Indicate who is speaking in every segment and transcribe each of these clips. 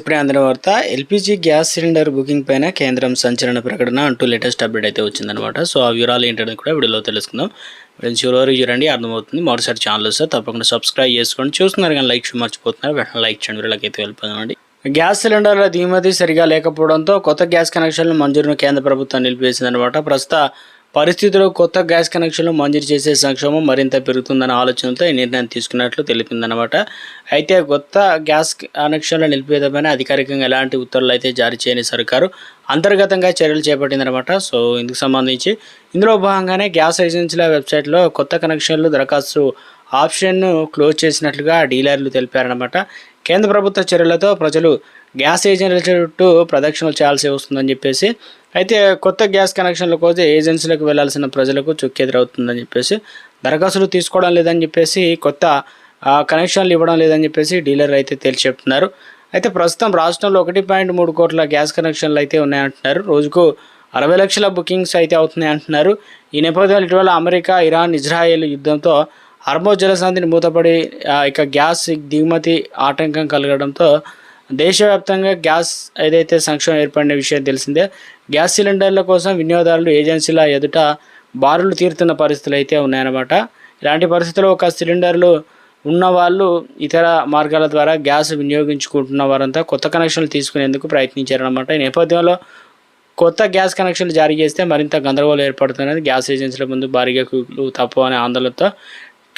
Speaker 1: ఇప్పుడే అందిన వార్త ఎల్పిజి గ్యాస్ సిలిండర్ బుకింగ్ పైన కేంద్రం సంచలన ప్రకటన అంటూ లేటెస్ట్ అప్డేట్ అయితే వచ్చిందనమాట. సో ఆ వివరాలు ఏంటనేది కూడా వీడియోలో తెలుసుకుందాం. ఫ్రెండ్స్ ఎవరు చూడండి అర్థమవుతుంది. మరోసారి ఛానల్ వస్తే తప్పకుండా సబ్స్క్రైబ్ చేసుకోండి. చూస్తున్నారు కానీ లైక్ మర్చిపోతున్నారు, వెంటనే లైక్ చేయండి. వీళ్ళకి అయితే వెళ్ళిపోదామండి. గ్యాస్ సిలిండర్ల దిగుమతి సరిగా లేకపోవడంతో కొత్త గ్యాస్ కనెక్షన్ల మంజూరును కేంద్ర ప్రభుత్వం నిలిపివేసిందనమాట. ప్రస్తుత పరిస్థితుల్లో కొత్త గ్యాస్ కనెక్షన్లు మంజూరు చేసే సంక్షోభం మరింత పెరుగుతుందన్న ఆలోచనతో ఈ నిర్ణయం తీసుకున్నట్లు తెలిపిందనమాట. అయితే కొత్త గ్యాస్ కనెక్షన్ల నిలిపివేతపైన అధికారికంగా ఎలాంటి ఉత్తర్వులు అయితే జారీ చేయని సర్కారు అంతర్గతంగా చర్యలు చేపట్టిందనమాట. సో ఇందుకు సంబంధించి ఇందులో భాగంగానే గ్యాస్ ఏజెన్సీల వెబ్సైట్లో కొత్త కనెక్షన్లు దరఖాస్తు ఆప్షన్ను క్లోజ్ చేసినట్లుగా డీలర్లు తెలిపారనమాట. కేంద్ర ప్రభుత్వ చర్యలతో ప్రజలు గ్యాస్ ఏజెన్సీల చుట్టూ ప్రదక్షిణలు చేయాల్సి వస్తుందని చెప్పేసి, అయితే కొత్త గ్యాస్ కనెక్షన్ల కోసం ఏజెన్సీలకు వెళ్లాల్సిన ప్రజలకు చుక్కెదురవుతుందని చెప్పేసి, దరఖాస్తులు తీసుకోవడం లేదని చెప్పేసి, కొత్త కనెక్షన్లు ఇవ్వడం లేదని చెప్పేసి డీలర్ అయితే తేల్చి చెప్తున్నారు. అయితే ప్రస్తుతం రాష్ట్రంలో 1.3 కోట్ల గ్యాస్ కనెక్షన్లు అయితే ఉన్నాయంటున్నారు. రోజుకు 60 లక్షల బుకింగ్స్ అయితే అవుతున్నాయి అంటున్నారు. ఈ నేపథ్యంలో ఇటీవల అమెరికా, ఇరాన్, ఇజ్రాయెల్ యుద్ధంతో హార్మోజ్ జలసంధిని మూతపడి ఇక గ్యాస్ దిగుమతి ఆటంకం కలగడంతో దేశవ్యాప్తంగా గ్యాస్ ఏదైతే సంక్షోభం ఏర్పడిన విషయం తెలిసిందే. గ్యాస్ సిలిండర్ల కోసం వినియోగదారులు ఏజెన్సీల ఎదుట బారులు తీరుతున్న పరిస్థితులు అయితే ఉన్నాయన్నమాట. ఇలాంటి పరిస్థితుల్లో ఒక సిలిండర్లు ఉన్నవాళ్ళు ఇతర మార్గాల ద్వారా గ్యాస్ వినియోగించుకుంటున్న వారంతా కొత్త కనెక్షన్లు తీసుకునేందుకు ప్రయత్నించారన్నమాట. ఈ నేపథ్యంలో కొత్త గ్యాస్ కనెక్షన్లు జారీ చేస్తే మరింత గందరగోళం ఏర్పడుతున్నది. గ్యాస్ ఏజెన్సీల ముందు భారీగా క్యూలు తప్ప అనే ఆందోళనతో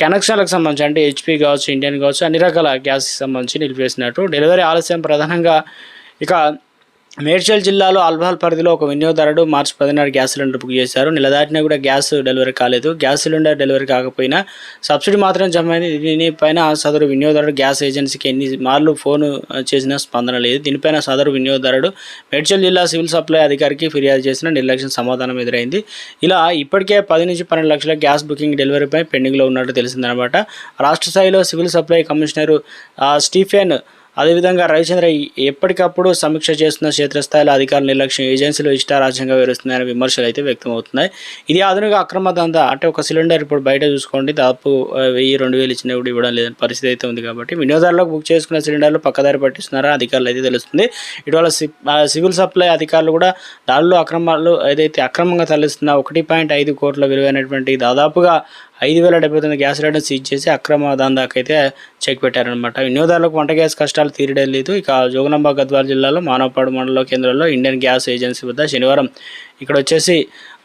Speaker 1: కనెక్షన్లకు సంబంధించి అంటే హెచ్పి కావచ్చు, ఇండియన్ కావచ్చు, అన్ని రకాల గ్యాస్కి సంబంధించి నిలిపివేసినట్టు. డెలివరీ ఆలస్యం ప్రధానంగా ఇక మేడ్చల్ జిల్లాలో అల్వాల్ పరిధిలో ఒక వినియోగదారుడు మార్చి 16 గ్యాస్ సిలిండర్ బుక్ చేశారు. నెల దాటినా కూడా గ్యాస్ డెలివరీ కాలేదు. గ్యాస్ సిలిండర్ డెలివరీ కాకపోయినా సబ్సిడీ మాత్రం జమ అయింది. దీనిపైన సదరు వినియోగదారుడు గ్యాస్ ఏజెన్సీకి ఎన్ని మార్లు ఫోన్ చేసినా స్పందన లేదు. దీనిపైన సదరు వినియోగదారుడు మేడ్చల్ జిల్లా సివిల్ సప్లై అధికారికి ఫిర్యాదు చేసిన నిర్లక్ష్యం సమాధానం ఎదురైంది. ఇలా ఇప్పటికే 10 నుంచి 12 లక్షల గ్యాస్ బుకింగ్ డెలివరీపై పెండింగ్లో ఉన్నట్టు తెలిసిందనమాట. రాష్ట్ర స్థాయిలో సివిల్ సప్లై కమిషనరు స్టీఫెన్, అదేవిధంగా రవిచంద్ర ఎప్పటికప్పుడు సమీక్ష చేస్తున్న క్షేత్రస్థాయిలో అధికారుల నిర్లక్ష్యం ఏజెన్సీలు ఇష్టారాజ్యంగా వివరిస్తున్నాయని విమర్శలు అయితే వ్యక్తమవుతున్నాయి. ఇది ఆధునిక అక్రమ దందా. అంటే ఒక సిలిండర్ ఇప్పుడు బయట చూసుకోండి దాదాపు 1000-2000 ఇచ్చినా కూడా ఇవ్వడం లేదని పరిస్థితి అయితే ఉంది. కాబట్టి వినియోగదారులకు బుక్ చేసుకున్న సిలిండర్లు పక్కదారి పట్టిస్తున్నారని అధికారులు అయితే తెలుస్తుంది. ఇటీవల సివిల్ సప్లై అధికారులు కూడా దాడులు అక్రమాలు ఏదైతే అక్రమంగా తరలిస్తున్న 1.5 కోట్ల విలువైనటువంటి దాదాపుగా 5079 గ్యాస్ సిలిండర్ సీజ్ చేసి అక్రమ దందాకైతే చెక్ పెట్టారనమాట. వినియోగదారులకు వంట గ్యాస్ కష్టాలు తీరడం లేదు. ఇక జోగులాంబ గద్వాల జిల్లాలో మానవపాడు మండల కేంద్రంలో ఇండియన్ గ్యాస్ ఏజెన్సీ వద్ద శనివారం ఇక్కడ వచ్చేసి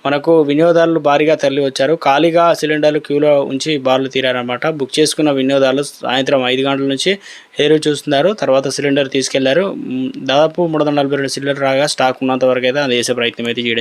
Speaker 1: మనకు వినియోగదారులు భారీగా తరలి వచ్చారు. ఖాళీగా సిలిండర్లు క్యూలో ఉంచి బార్లు తీరారనమాట. బుక్ చేసుకున్న వినియోగదారులు సాయంత్రం 5 గంటల నుంచి ఎదురు చూస్తున్నారు. తర్వాత సిలిండర్ తీసుకెళ్లారు. దాదాపు 342 సిలిండర్ రాగా స్టాక్ ఉన్నంత వరకు అయితే అది వేసే ప్రయత్నం అయితే చేయడం